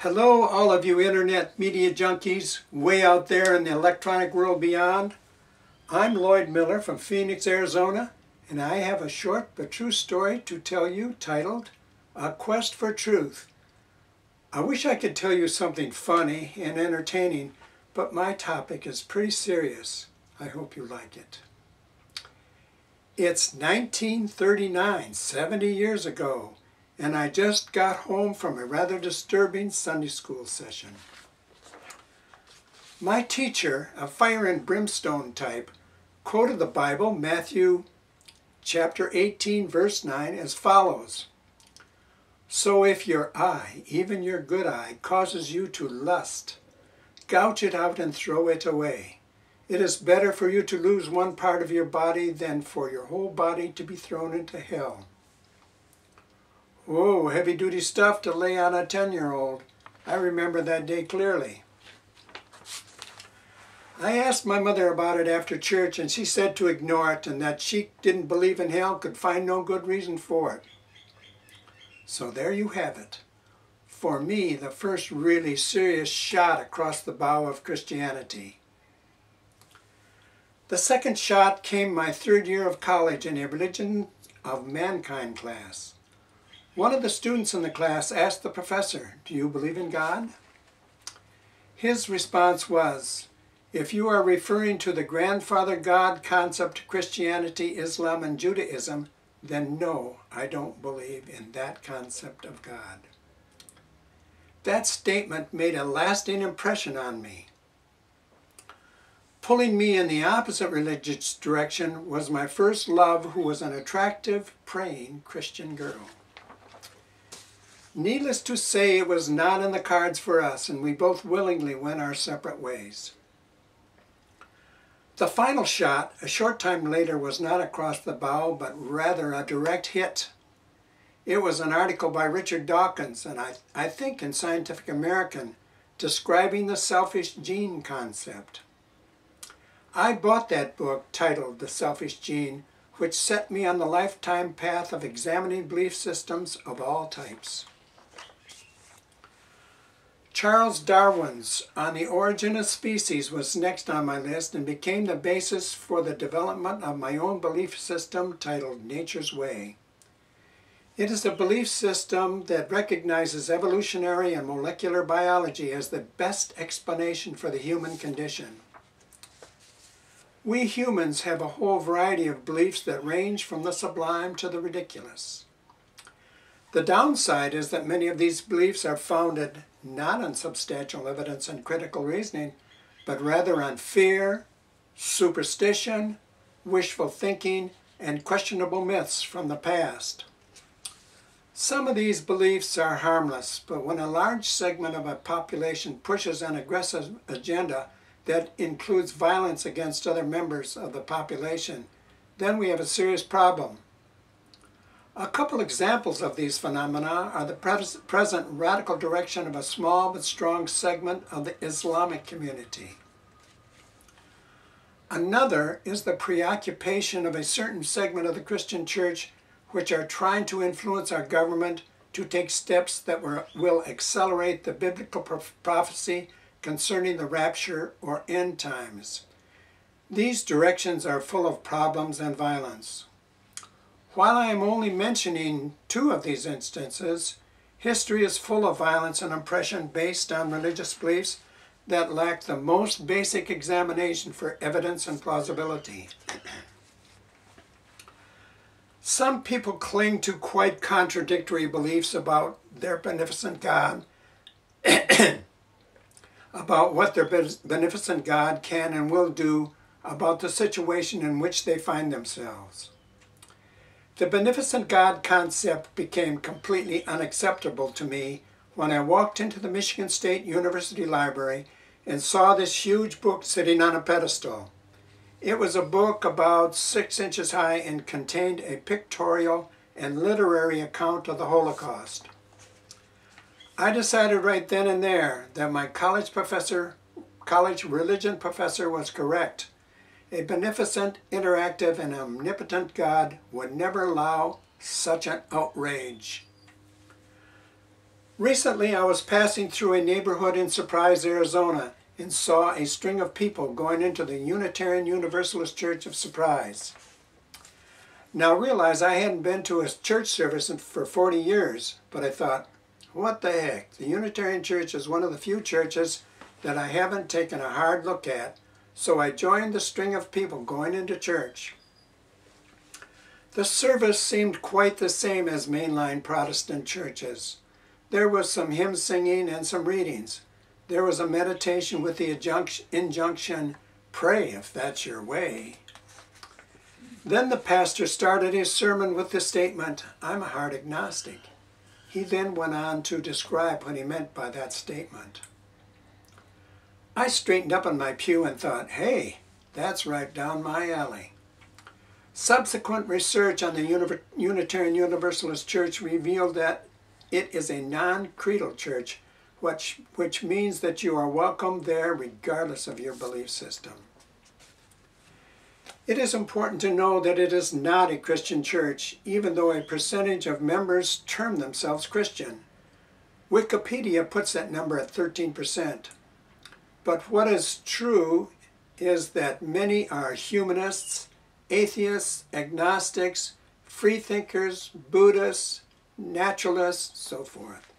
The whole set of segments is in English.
Hello, all of you internet media junkies way out there in the electronic world beyond. I'm Lloyd Miller from Phoenix, Arizona, and I have a short but true story to tell you titled, A Quest for Truth. I wish I could tell you something funny and entertaining, but my topic is pretty serious. I hope you like it. It's 1939, 70 years ago, and I just got home from a rather disturbing Sunday school session. My teacher, a fire and brimstone type, quoted the Bible, Matthew chapter 18, verse 9, as follows. So if your eye, even your good eye, causes you to lust, gouge it out and throw it away. It is better for you to lose one part of your body than for your whole body to be thrown into hell. Whoa, heavy-duty stuff to lay on a 10-year-old. I remember that day clearly. I asked my mother about it after church, and she said to ignore it and that she didn't believe in hell, could find no good reason for it. So there you have it. For me, the first really serious shot across the bow of Christianity. The second shot came my third year of college in a Religion of Mankind class. One of the students in the class asked the professor, "Do you believe in God?" His response was, "If you are referring to the grandfather God concept of Christianity, Islam, and Judaism, then no, I don't believe in that concept of God." That statement made a lasting impression on me. Pulling me in the opposite religious direction was my first love, who was an attractive, praying Christian girl. Needless to say, it was not in the cards for us, and we both willingly went our separate ways. The final shot, a short time later, was not across the bow, but rather a direct hit. It was an article by Richard Dawkins, and I think in Scientific American, describing the selfish gene concept. I bought that book titled The Selfish Gene, which set me on the lifetime path of examining belief systems of all types. Charles Darwin's On the Origin of Species was next on my list and became the basis for the development of my own belief system titled Nature's Way. It is a belief system that recognizes evolutionary and molecular biology as the best explanation for the human condition. We humans have a whole variety of beliefs that range from the sublime to the ridiculous. The downside is that many of these beliefs are founded not on substantial evidence and critical reasoning, but rather on fear, superstition, wishful thinking, and questionable myths from the past. Some of these beliefs are harmless, but when a large segment of a population pushes an aggressive agenda that includes violence against other members of the population, then we have a serious problem. A couple examples of these phenomena are the present radical direction of a small but strong segment of the Islamic community. Another is the preoccupation of a certain segment of the Christian church which are trying to influence our government to take steps that will accelerate the biblical prophecy concerning the rapture or end times. These directions are full of problems and violence. While I am only mentioning two of these instances, history is full of violence and oppression based on religious beliefs that lack the most basic examination for evidence and plausibility. Some people cling to quite contradictory beliefs about their beneficent God, about what their beneficent God can and will do about the situation in which they find themselves. The beneficent God concept became completely unacceptable to me when I walked into the Michigan State University Library and saw this huge book sitting on a pedestal. It was a book about 6 inches high and contained a pictorial and literary account of the Holocaust. I decided right then and there that my college religion professor was correct. A beneficent, interactive, and omnipotent God would never allow such an outrage. Recently, I was passing through a neighborhood in Surprise, Arizona, and saw a string of people going into the Unitarian Universalist Church of Surprise. Now realize I hadn't been to a church service for 40 years, but I thought, what the heck? The Unitarian Church is one of the few churches that I haven't taken a hard look at, so I joined the string of people going into church. The service seemed quite the same as mainline Protestant churches. There was some hymn singing and some readings. There was a meditation with the injunction, pray if that's your way. Then the pastor started his sermon with the statement, I'm a hard agnostic. He then went on to describe what he meant by that statement. I straightened up in my pew and thought, hey, that's right down my alley. Subsequent research on the Unitarian Universalist Church revealed that it is a non-creedal church, which means that you are welcome there regardless of your belief system. It is important to know that it is not a Christian church, even though a percentage of members term themselves Christian. Wikipedia puts that number at 13%. But what is true is that many are humanists, atheists, agnostics, freethinkers, Buddhists, naturalists, so forth.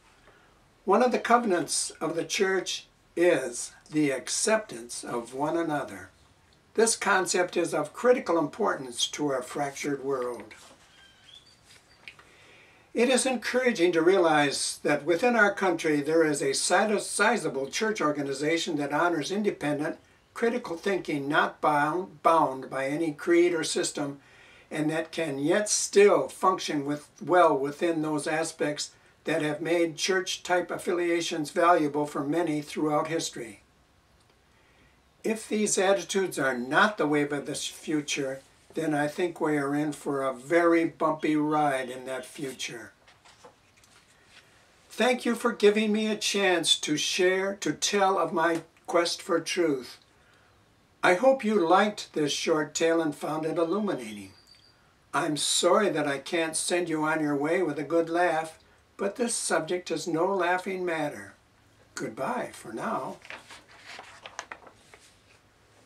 One of the covenants of the church is the acceptance of one another. This concept is of critical importance to our fractured world. It is encouraging to realize that within our country there is a sizable church organization that honors independent, critical thinking not bound by any creed or system, and that can yet still function well within those aspects that have made church-type affiliations valuable for many throughout history. If these attitudes are not the wave of the future, then I think we are in for a very bumpy ride in that future. Thank you for giving me a chance to tell of my quest for truth. I hope you liked this short tale and found it illuminating. I'm sorry that I can't send you on your way with a good laugh, but this subject is no laughing matter. Goodbye for now.